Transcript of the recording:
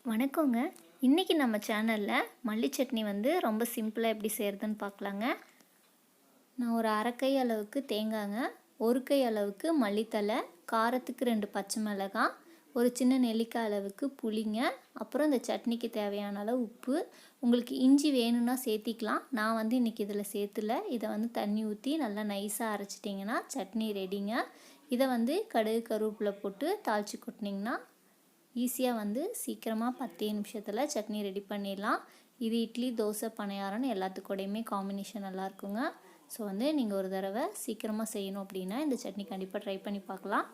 வணக்கங்க. இன்றைக்கி நம்ம சேனலில் மல்லி சட்னி வந்து ரொம்ப சிம்பிளாக எப்படி செய்கிறதுன்னு பார்க்கலாங்க. நான் ஒரு அரைக்கை அளவுக்கு தேங்காய்ங்க, ஒரு கை அளவுக்கு மல்லித்தலை, காரத்துக்கு 2 பச்சை மிளகாய், ஒரு சின்ன நெல்லிக்காய் அளவுக்கு புளிங்க, அப்புறம் இந்த சட்னிக்கு தேவையான அளவு உப்பு. உங்களுக்கு இஞ்சி வேணும்னா சேர்த்திக்கலாம். நான் வந்து இன்றைக்கி இதில் சேர்த்துல. இதை வந்து தண்ணி ஊற்றி நல்லா நைஸாக அரைச்சிட்டிங்கன்னா சட்னி ரெடிங்க. இதை வந்து கடுகு கருவேப்பிலை போட்டு தாளித்து கொட்டினீங்கன்னா ஈஸியாக வந்து சீக்கிரமாக 10 நிமிஷத்தில் சட்னி ரெடி பண்ணிடலாம். இது இட்லி, தோசை, பணியாரம்னு எல்லாத்துக்கூடையுமே காம்பினேஷன் நல்லாயிருக்குங்க. ஸோ வந்து நீங்கள் ஒரு தடவை சீக்கிரமாக செய்யணும் அப்படின்னா இந்த சட்னி கண்டிப்பாக ட்ரை பண்ணி பார்க்கலாம்.